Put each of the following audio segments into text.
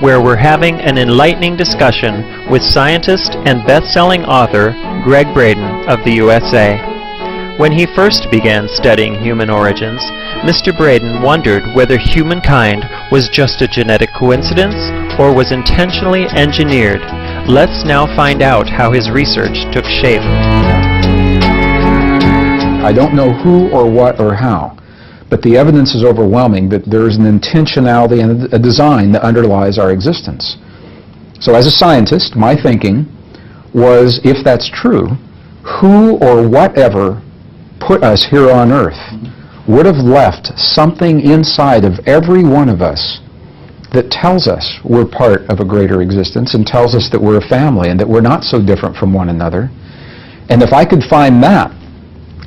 where we're having an enlightening discussion with scientist and best-selling author Greg Braden of the USA. When he first began studying human origins, Mr. Braden wondered whether humankind was just a genetic coincidence or was intentionally engineered. Let's now find out how his research took shape. I don't know who or what or how, but the evidence is overwhelming that there is an intentionality and a design that underlies our existence. So as a scientist, my thinking was, if that's true, who or whatever put us here on earth would have left something inside of every one of us that tells us we're part of a greater existence and tells us that we're a family and that we're not so different from one another. And if I could find that,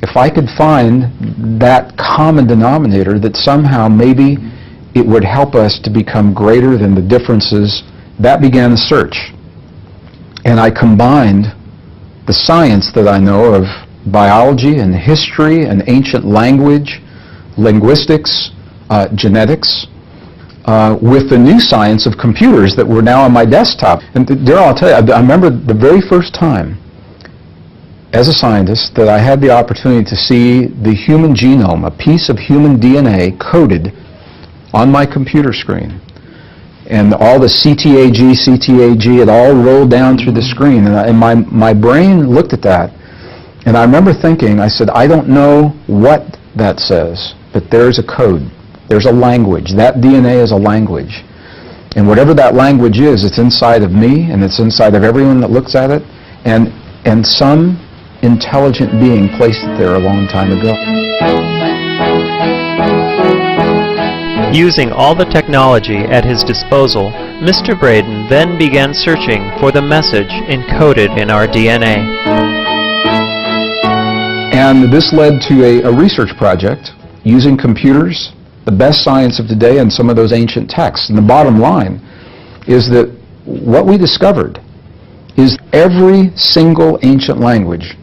if I could find that common denominator, that somehow maybe it would help us to become greater than the differences, that began the search. And I combined the science that I know of biology and history and ancient language, linguistics, genetics, with the new science of computers that were now on my desktop. And Darryl, I'll tell you, I remember the very first time as a scientist that I had the opportunity to see the human genome, a piece of human DNA coded on my computer screen. And all the CTAG, it all rolled down through the screen. And my brain looked at that. And I remember thinking, I said, I don't know what that says, but there's a code. There's a language. That DNA is a language. And whatever that language is, it's inside of me, and it's inside of everyone that looks at it. And some intelligent being placed it there a long time ago. Using all the technology at his disposal, Mr. Braden then began searching for the message encoded in our DNA. And this led to a research project using computers, the best science of today, and some of those ancient texts. And the bottom line is that what we discovered is every single ancient language,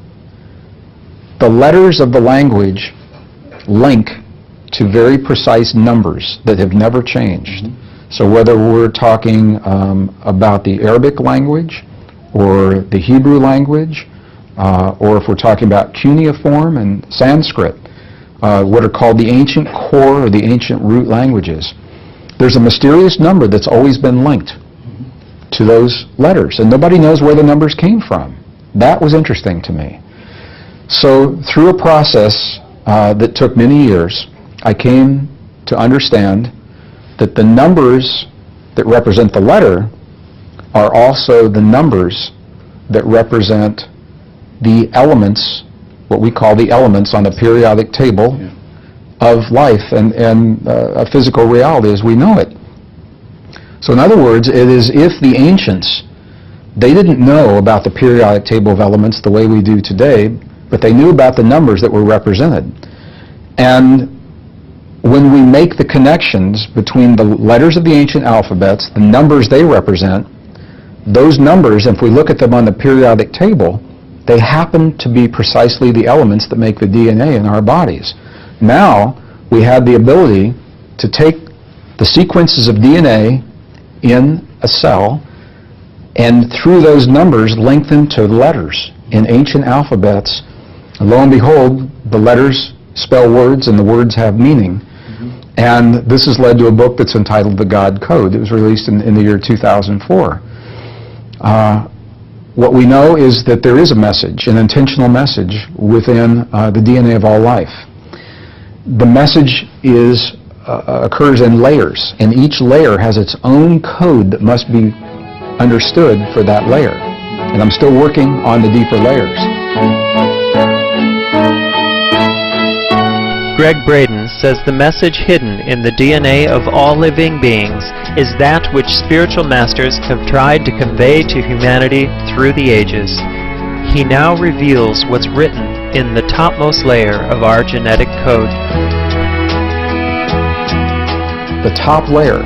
the letters of the language link to very precise numbers that have never changed. So whether we're talking about the Arabic language or the Hebrew language, or if we're talking about cuneiform and Sanskrit, what are called the ancient core or the ancient root languages, there's a mysterious number that's always been linked to those letters, and nobody knows where the numbers came from. That was interesting to me. So through a process that took many years, I came to understand that the numbers that represent the letter are also the numbers that represent the elements, what we call the elements on the periodic table of life and a physical reality as we know it. So in other words, it is if the ancients, they didn't know about the periodic table of elements the way we do today, but they knew about the numbers that were represented. And when we make the connections between the letters of the ancient alphabets, the numbers they represent, those numbers, if we look at them on the periodic table, they happen to be precisely the elements that make the DNA in our bodies. Now, we have the ability to take the sequences of DNA in a cell and through those numbers link them to letters in ancient alphabets. And lo and behold, the letters spell words and the words have meaning. And this has led to a book that's entitled The God Code. It was released in the year 2004. What we know is that there is a message, an intentional message within the DNA of all life. The message occurs in layers, and each layer has its own code that must be understood for that layer. And I'm still working on the deeper layers. Greg Braden says the message hidden in the DNA of all living beings is that which spiritual masters have tried to convey to humanity through the ages. He now reveals what's written in the topmost layer of our genetic code. The top layer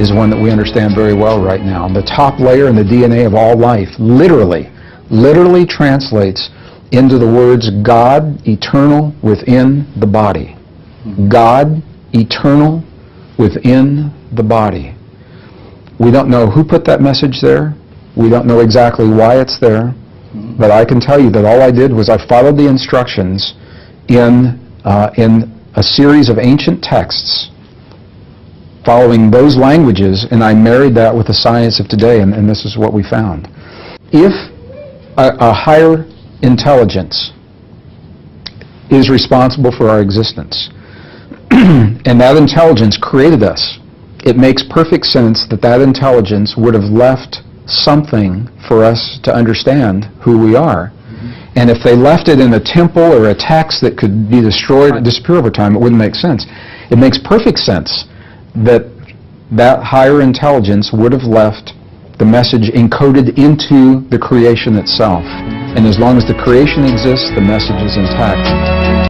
is one that we understand very well right now. The top layer in the DNA of all life literally translates into the words God eternal within the body. God eternal within the body. We don't know who put that message there. We don't know exactly why it's there. But I can tell you that all I did was I followed the instructions in a series of ancient texts, following those languages, and I married that with the science of today, and this is what we found. If a higher intelligence is responsible for our existence, and that intelligence created us, it makes perfect sense that that intelligence would have left something for us to understand who we are. And if they left it in a temple or a text that could be destroyed and disappear over time, it wouldn't make sense. It makes perfect sense that that higher intelligence would have left the message encoded into the creation itself. And as long as the creation exists, the message is intact.